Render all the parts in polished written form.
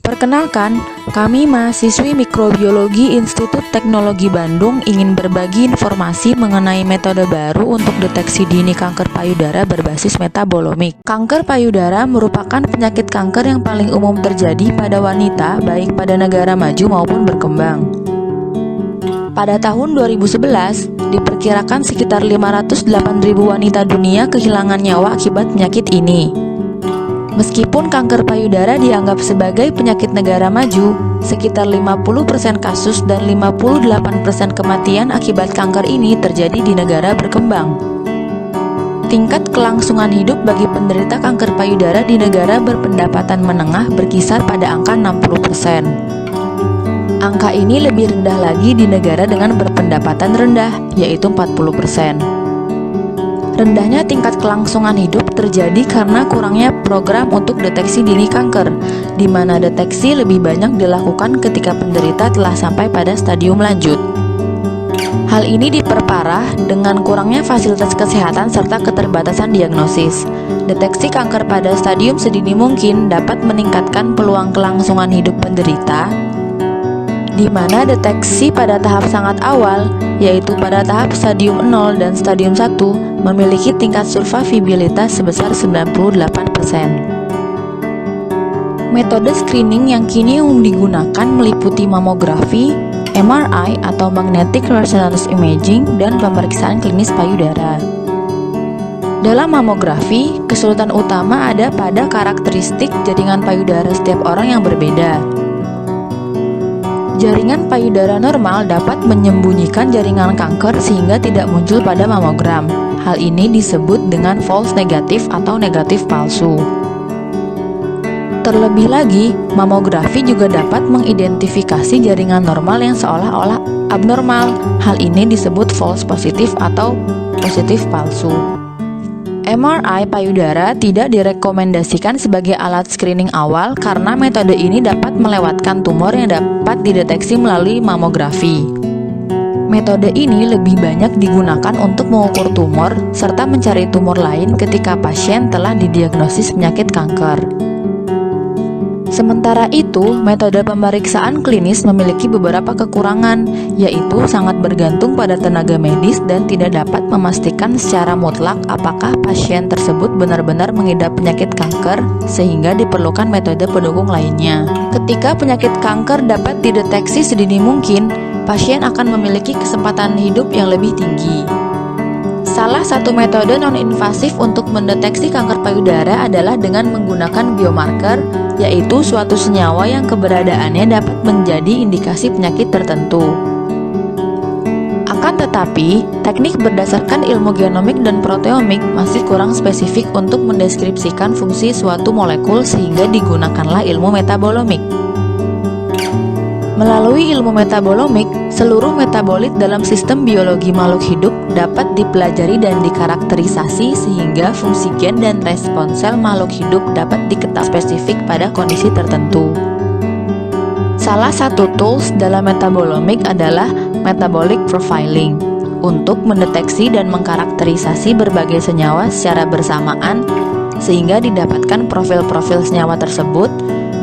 Perkenalkan, kami mahasiswi Mikrobiologi Institut Teknologi Bandung ingin berbagi informasi mengenai metode baru untuk deteksi dini kanker payudara berbasis metabolomik. Kanker payudara merupakan penyakit kanker yang paling umum terjadi pada wanita, baik pada negara maju maupun berkembang. Pada tahun 2011, diperkirakan sekitar 508.000 wanita dunia kehilangan nyawa akibat penyakit ini. Meskipun kanker payudara dianggap sebagai penyakit negara maju, sekitar 50% kasus dan 58% kematian akibat kanker ini terjadi di negara berkembang. Tingkat kelangsungan hidup bagi penderita kanker payudara di negara berpendapatan menengah berkisar pada angka 60%. Angka ini lebih rendah lagi di negara dengan berpendapatan rendah, yaitu 40%. Rendahnya tingkat kelangsungan hidup terjadi karena kurangnya program untuk deteksi dini kanker, di mana deteksi lebih banyak dilakukan ketika penderita telah sampai pada stadium lanjut. Hal ini diperparah dengan kurangnya fasilitas kesehatan serta keterbatasan diagnosis. Deteksi kanker pada stadium sedini mungkin dapat meningkatkan peluang kelangsungan hidup penderita, di mana deteksi pada tahap sangat awal, yaitu pada tahap stadium 0 dan stadium 1, memiliki tingkat survivabilitas sebesar 98%. Metode screening yang kini umum digunakan meliputi mamografi, MRI atau magnetic resonance imaging, dan pemeriksaan klinis payudara. Dalam mamografi, kesulitan utama ada pada karakteristik jaringan payudara setiap orang yang berbeda. Jaringan payudara normal dapat menyembunyikan jaringan kanker sehingga tidak muncul pada mamogram. Hal ini disebut dengan false negatif atau negatif palsu. Terlebih lagi, mamografi juga dapat mengidentifikasi jaringan normal yang seolah-olah abnormal. Hal ini disebut false positif atau positif palsu. MRI payudara tidak direkomendasikan sebagai alat screening awal karena metode ini dapat melewatkan tumor yang dapat dideteksi melalui mamografi. Metode ini lebih banyak digunakan untuk mengukur tumor serta mencari tumor lain ketika pasien telah didiagnosis penyakit kanker. Sementara itu, metode pemeriksaan klinis memiliki beberapa kekurangan, yaitu sangat bergantung pada tenaga medis dan tidak dapat memastikan secara mutlak apakah pasien tersebut benar-benar mengidap penyakit kanker, sehingga diperlukan metode pendukung lainnya. Ketika penyakit kanker dapat dideteksi sedini mungkin, pasien akan memiliki kesempatan hidup yang lebih tinggi. Salah satu metode non-invasif untuk mendeteksi kanker payudara adalah dengan menggunakan biomarker, yaitu suatu senyawa yang keberadaannya dapat menjadi indikasi penyakit tertentu. Akan tetapi, teknik berdasarkan ilmu genomik dan proteomik masih kurang spesifik untuk mendeskripsikan fungsi suatu molekul sehingga digunakanlah ilmu metabolomik. Melalui ilmu metabolomik, seluruh metabolit dalam sistem biologi makhluk hidup dapat dipelajari dan dikarakterisasi sehingga fungsi gen dan respons sel makhluk hidup dapat diketahui spesifik pada kondisi tertentu. Salah satu tools dalam metabolomik adalah metabolic profiling untuk mendeteksi dan mengkarakterisasi berbagai senyawa secara bersamaan sehingga didapatkan profil-profil senyawa tersebut,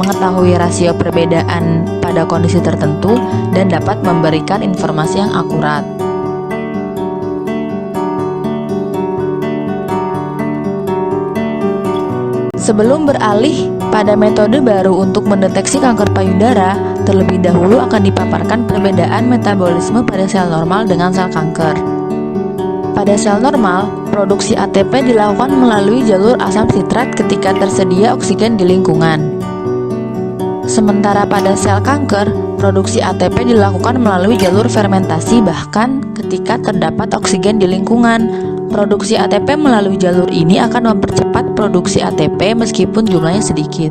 mengetahui rasio perbedaan pada kondisi tertentu, dan dapat memberikan informasi yang akurat. Sebelum beralih pada metode baru untuk mendeteksi kanker payudara, terlebih dahulu akan dipaparkan perbedaan metabolisme pada sel normal dengan sel kanker. Pada sel normal, produksi ATP dilakukan melalui jalur asam sitrat ketika tersedia oksigen di lingkungan. Sementara pada sel kanker, produksi ATP dilakukan melalui jalur fermentasi bahkan ketika terdapat oksigen di lingkungan. Produksi ATP melalui jalur ini akan mempercepat produksi ATP meskipun jumlahnya sedikit.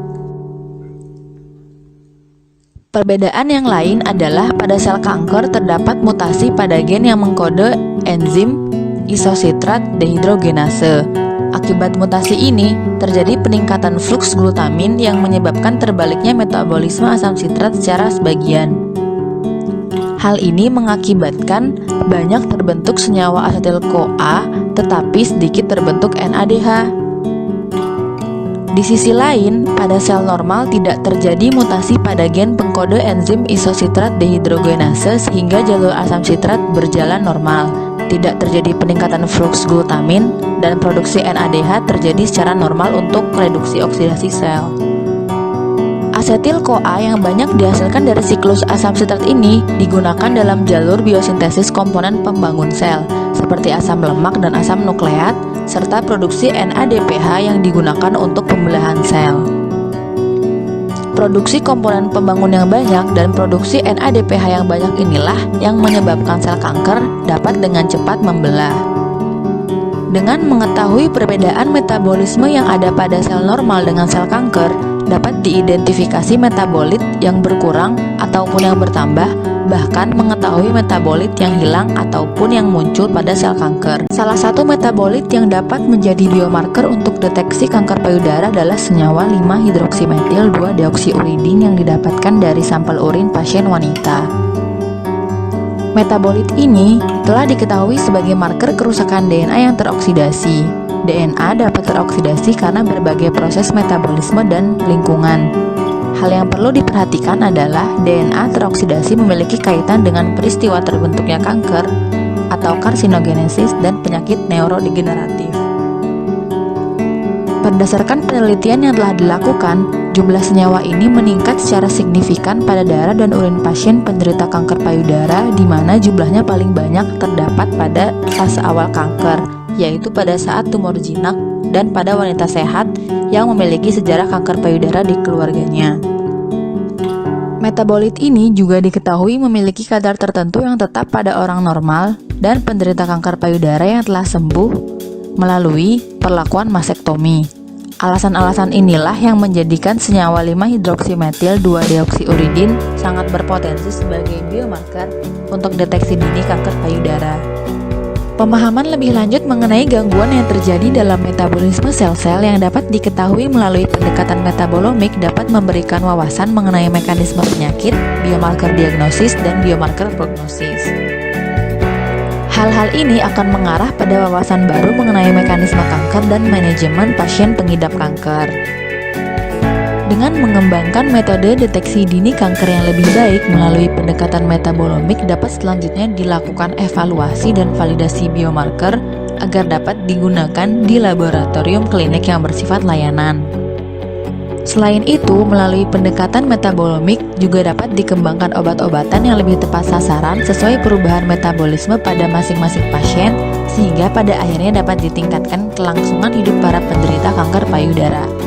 Perbedaan yang lain adalah pada sel kanker terdapat mutasi pada gen yang mengkode enzim isositrat dehidrogenase. Akibat mutasi ini, terjadi peningkatan fluks glutamin yang menyebabkan terbaliknya metabolisme asam sitrat secara sebagian. Hal ini mengakibatkan banyak terbentuk senyawa asetil-CoA, tetapi sedikit terbentuk NADH. Di sisi lain, pada sel normal tidak terjadi mutasi pada gen pengkode enzim isositrat dehidrogenase sehingga jalur asam sitrat berjalan normal. Tidak terjadi peningkatan fluks glutamin dan produksi NADH terjadi secara normal untuk reduksi oksidasi sel. Asetil-CoA yang banyak dihasilkan dari siklus asam sitrat ini digunakan dalam jalur biosintesis komponen pembangun sel, seperti asam lemak dan asam nukleat, serta produksi NADPH yang digunakan untuk pembelahan sel. Produksi komponen pembangun yang banyak dan produksi NADPH yang banyak inilah yang menyebabkan sel kanker dapat dengan cepat membelah. Dengan mengetahui perbedaan metabolisme yang ada pada sel normal dengan sel kanker, dapat diidentifikasi metabolit yang berkurang ataupun yang bertambah, bahkan mengetahui metabolit yang hilang ataupun yang muncul pada sel kanker. Salah satu metabolit yang dapat menjadi biomarker untuk deteksi kanker payudara adalah senyawa 5-hidroksimetil 2-deoksiuridin yang didapatkan dari sampel urin pasien wanita. Metabolit ini telah diketahui sebagai marker kerusakan DNA yang teroksidasi. DNA dapat teroksidasi karena berbagai proses metabolisme dan lingkungan. Hal yang perlu diperhatikan adalah DNA teroksidasi memiliki kaitan dengan peristiwa terbentuknya kanker atau karsinogenesis dan penyakit neurodegeneratif. Berdasarkan penelitian yang telah dilakukan, jumlah senyawa ini meningkat secara signifikan pada darah dan urin pasien penderita kanker payudara, di mana jumlahnya paling banyak terdapat pada fase awal kanker, yaitu pada saat tumor jinak dan pada wanita sehat yang memiliki sejarah kanker payudara di keluarganya. Metabolit ini juga diketahui memiliki kadar tertentu yang tetap pada orang normal dan penderita kanker payudara yang telah sembuh melalui perlakuan masektomi. Alasan-alasan inilah yang menjadikan senyawa 5-hidroksimetil 2-deoksiuridin sangat berpotensi sebagai biomarker untuk deteksi dini kanker payudara. Pemahaman lebih lanjut mengenai gangguan yang terjadi dalam metabolisme sel-sel yang dapat diketahui melalui pendekatan metabolomik dapat memberikan wawasan mengenai mekanisme penyakit, biomarker diagnosis, dan biomarker prognosis. Hal-hal ini akan mengarah pada wawasan baru mengenai mekanisme kanker dan manajemen pasien pengidap kanker. Dengan mengembangkan metode deteksi dini kanker yang lebih baik melalui pendekatan metabolomik, dapat selanjutnya dilakukan evaluasi dan validasi biomarker agar dapat digunakan di laboratorium klinik yang bersifat layanan. Selain itu, melalui pendekatan metabolomik juga dapat dikembangkan obat-obatan yang lebih tepat sasaran sesuai perubahan metabolisme pada masing-masing pasien, sehingga pada akhirnya dapat ditingkatkan kelangsungan hidup para penderita kanker payudara.